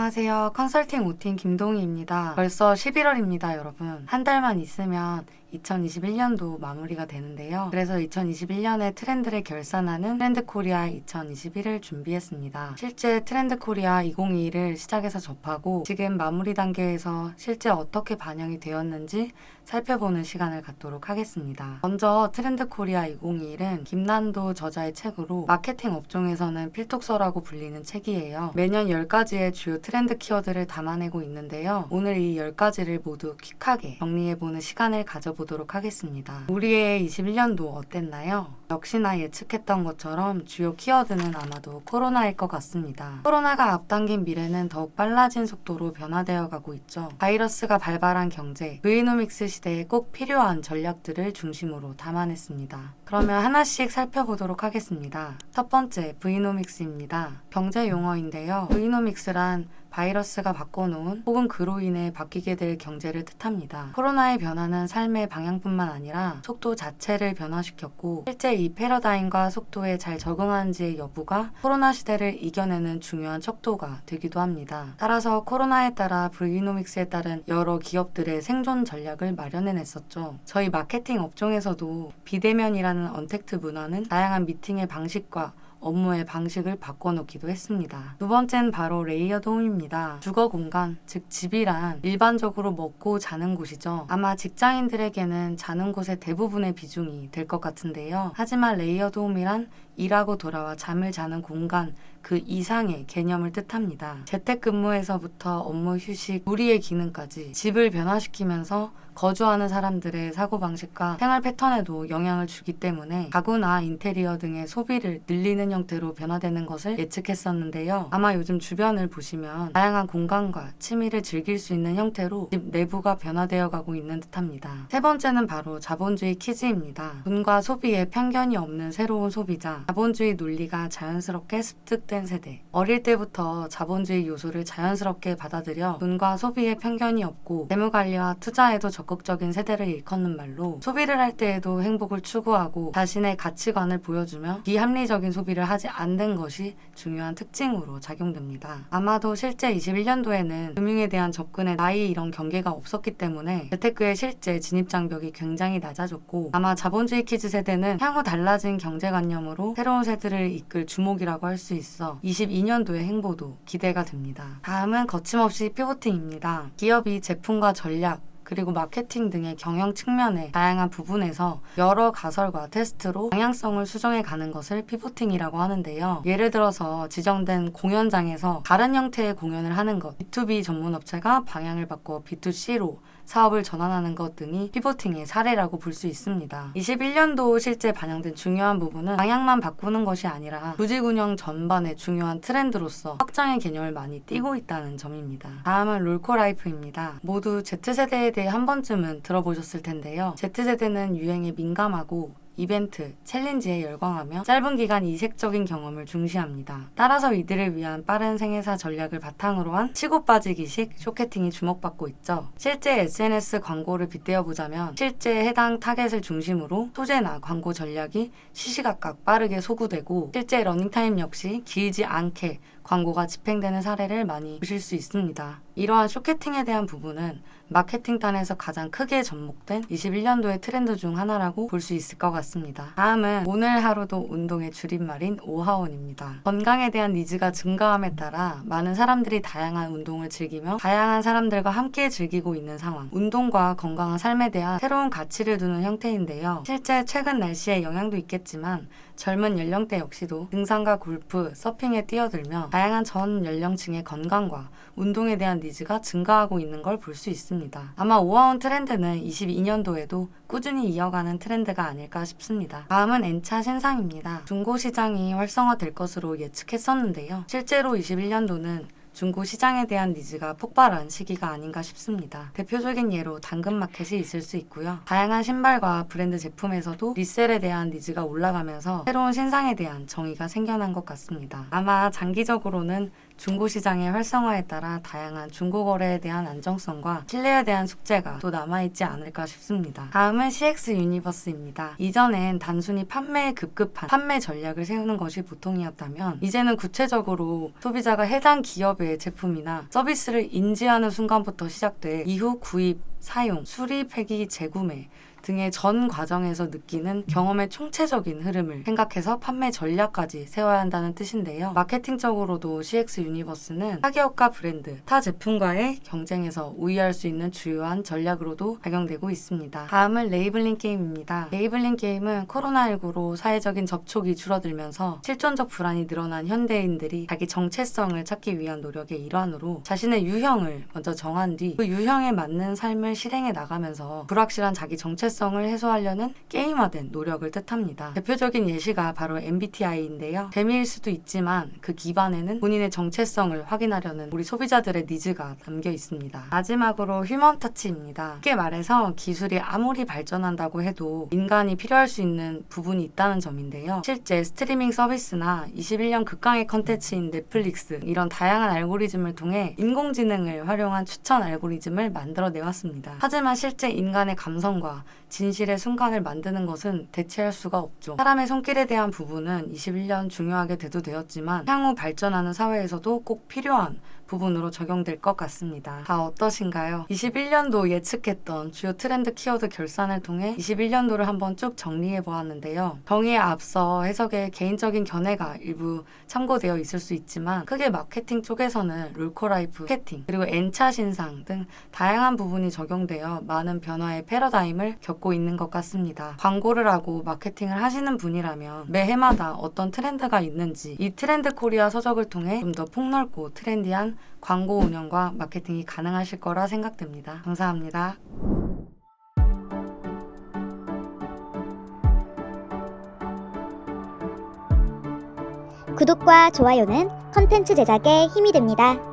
안녕하세요. 컨설팅 오팀 김동희입니다. 벌써 11월입니다, 여러분. 한 달만 있으면 2021년도 마무리가 되는데요. 그래서 2021년의 트렌드를 결산하는 트렌드 코리아 2021을 준비했습니다. 실제 트렌드 코리아 2021을 시작해서 접하고 지금 마무리 단계에서 실제 어떻게 반영이 되었는지 살펴보는 시간을 갖도록 하겠습니다. 먼저 트렌드 코리아 2021은 김난도 저자의 책으로 마케팅 업종에서는 필독서라고 불리는 책이에요. 매년 10가지의 주요 트렌드 키워드를 담아내고 있는데요. 오늘 이 10가지를 모두 퀵하게 정리해보는 시간을 가져보도록 하겠습니다. 우리의 21년도 어땠나요? 역시나 예측했던 것처럼 주요 키워드는 아마도 코로나일 것 같습니다. 코로나가 앞당긴 미래는 더욱 빨라진 속도로 변화되어 가고 있죠. 바이러스가 발발한 경제, 브이노믹스 시대에 꼭 필요한 전략들을 중심으로 담아냈습니다. 그러면 하나씩 살펴보도록 하겠습니다. 첫 번째, 브이노믹스입니다. 경제 용어인데요. 브이노믹스란 바이러스가 바꿔놓은 혹은 그로 인해 바뀌게 될 경제를 뜻합니다. 코로나의 변화는 삶의 방향뿐만 아니라 속도 자체를 변화시켰고 실제 이 패러다임과 속도에 잘 적응하는지의 여부가 코로나 시대를 이겨내는 중요한 척도가 되기도 합니다. 따라서 코로나에 따라 브이노믹스에 따른 여러 기업들의 생존 전략을 마련해냈었죠. 저희 마케팅 업종에서도 비대면이라는 언택트 문화는 다양한 미팅의 방식과 업무의 방식을 바꿔놓기도 했습니다. 두 번째는 바로 레이어드 홈입니다. 주거 공간, 즉 집이란 일반적으로 먹고 자는 곳이죠. 아마 직장인들에게는 자는 곳의 대부분의 비중이 될 것 같은데요. 하지만 레이어드 홈이란 일하고 돌아와 잠을 자는 공간 그 이상의 개념을 뜻합니다. 재택근무에서부터 업무 휴식, 우리의 기능까지 집을 변화시키면서 거주하는 사람들의 사고방식과 생활 패턴에도 영향을 주기 때문에 가구나 인테리어 등의 소비를 늘리는 형태로 변화되는 것을 예측했었는데요. 아마 요즘 주변을 보시면 다양한 공간과 취미를 즐길 수 있는 형태로 집 내부가 변화되어 가고 있는 듯합니다. 세 번째는 바로 자본주의 퀴즈입니다. 돈과 소비에 편견이 없는 새로운 소비자, 자본주의 논리가 자연스럽게 습득된 세대. 어릴 때부터 자본주의 요소를 자연스럽게 받아들여 돈과 소비에 편견이 없고 재무관리와 투자에도 적극적인 세대를 일컫는 말로 소비를 할 때에도 행복을 추구하고 자신의 가치관을 보여주며 비합리적인 소비를 하지 않는 것이 중요한 특징으로 작용됩니다. 아마도 실제 21년도에는 금융에 대한 접근에 나이 이런 경계가 없었기 때문에 재테크의 실제 진입장벽이 굉장히 낮아졌고 아마 자본주의 키즈 세대는 향후 달라진 경제관념으로 새로운 세대를 이끌 주목이라고 할 수 있어 22년도의 행보도 기대가 됩니다. 다음은 거침없이 피보팅입니다. 기업이 제품과 전략 그리고 마케팅 등의 경영 측면의 다양한 부분에서 여러 가설과 테스트로 방향성을 수정해 가는 것을 피보팅이라고 하는데요. 예를 들어서 지정된 공연장에서 다른 형태의 공연을 하는 것, B2B 전문 업체가 방향을 바꿔 B2C로 사업을 전환하는 것 등이 피보팅의 사례라고 볼 수 있습니다. 21년도 실제 반영된 중요한 부분은 방향만 바꾸는 것이 아니라 부지운영 전반의 중요한 트렌드로서 확장의 개념을 많이 띠고 있다는 점입니다. 다음은 롤코라이프입니다. 모두 Z세대에 대해 한 번쯤은 들어보셨을 텐데요. Z세대는 유행에 민감하고 이벤트, 챌린지에 열광하며 짧은 기간 이색적인 경험을 중시합니다. 따라서 이들을 위한 빠른 생애사 전략을 바탕으로 한 치고 빠지기식 쇼케팅이 주목받고 있죠. 실제 SNS 광고를 빗대어보자면 실제 해당 타겟을 중심으로 소재나 광고 전략이 시시각각 빠르게 소구되고 실제 러닝타임 역시 길지 않게 광고가 집행되는 사례를 많이 보실 수 있습니다. 이러한 쇼케팅에 대한 부분은 마케팅단에서 가장 크게 접목된 21년도의 트렌드 중 하나라고 볼 수 있을 것 같습니다. 다음은 오늘 하루도 운동의 줄임말인 오하원입니다. 건강에 대한 니즈가 증가함에 따라 많은 사람들이 다양한 운동을 즐기며 다양한 사람들과 함께 즐기고 있는 상황. 운동과 건강한 삶에 대한 새로운 가치를 두는 형태인데요. 실제 최근 날씨의 영향도 있겠지만 젊은 연령대 역시도 등산과 골프, 서핑에 뛰어들며 다양한 전 연령층의 건강과 운동에 대한 니즈가 증가하고 있는 걸 볼 수 있습니다. 아마 오하원 트렌드는 22년도에도 꾸준히 이어가는 트렌드가 아닐까 싶습니다. 다음은 N차 신상입니다. 중고시장이 활성화될 것으로 예측했었는데요. 실제로 21년도는 중고 시장에 대한 니즈가 폭발한 시기가 아닌가 싶습니다. 대표적인 예로 당근마켓이 있을 수 있고요. 다양한 신발과 브랜드 제품에서도 리셀에 대한 니즈가 올라가면서 새로운 신상에 대한 정의가 생겨난 것 같습니다. 아마 장기적으로는 중고시장의 활성화에 따라 다양한 중고거래에 대한 안정성과 신뢰에 대한 숙제가 또 남아있지 않을까 싶습니다. 다음은 CX 유니버스입니다. 이전엔 단순히 판매에 급급한 판매 전략을 세우는 것이 보통이었다면 이제는 구체적으로 소비자가 해당 기업의 제품이나 서비스를 인지하는 순간부터 시작돼 이후 구입, 사용, 수리, 폐기, 재구매 등의 전 과정에서 느끼는 경험의 총체적인 흐름을 생각해서 판매 전략까지 세워야 한다는 뜻인데요. 마케팅적으로도 CX 유니버스는 타 기업과 브랜드, 타 제품과의 경쟁에서 우위할 수 있는 주요한 전략으로도 작용되고 있습니다. 다음은 레이블링 게임입니다. 레이블링 게임은 코로나19로 사회적인 접촉이 줄어들면서 실존적 불안이 늘어난 현대인들이 자기 정체성을 찾기 위한 노력의 일환으로 자신의 유형을 먼저 정한 뒤 그 유형에 맞는 삶을 실행해 나가면서 불확실한 자기 정체성을 해소하려는 게임화된 노력을 뜻합니다. 대표적인 예시가 바로 MBTI인데요. 재미일 수도 있지만 그 기반에는 본인의 정체성을 확인하려는 우리 소비자들의 니즈가 담겨 있습니다. 마지막으로 휴먼 터치입니다. 쉽게 말해서 기술이 아무리 발전한다고 해도 인간이 필요할 수 있는 부분이 있다는 점인데요. 실제 스트리밍 서비스나 21년 극강의 컨텐츠인 넷플릭스 이런 다양한 알고리즘을 통해 인공지능을 활용한 추천 알고리즘을 만들어내왔습니다. 하지만 실제 인간의 감성과 진실의 순간을 만드는 것은 대체할 수가 없죠. 사람의 손길에 대한 부분은 21년 중요하게 대두되었지만 향후 발전하는 사회에서도 꼭 필요한 부분으로 적용될 것 같습니다. 다 어떠신가요? 21년도 예측했던 주요 트렌드 키워드 결산을 통해 21년도를 한번 쭉 정리해 보았는데요. 정의에 앞서 해석에 개인적인 견해가 일부 참고되어 있을 수 있지만 크게 마케팅 쪽에서는 롤코라이프, 마케팅, 그리고 N차 신상 등 다양한 부분이 적용되어 많은 변화의 패러다임을 겪고 있는 것 같습니다. 광고를 하고 마케팅을 하시는 분이라면 매해마다 어떤 트렌드가 있는지 이 트렌드 코리아 서적을 통해 좀 더 폭넓고 트렌디한 광고 운영과 마케팅이 가능하실 거라 생각됩니다. 감사합니다. 구독과 좋아요는 컨텐츠 제작에 힘이 됩니다.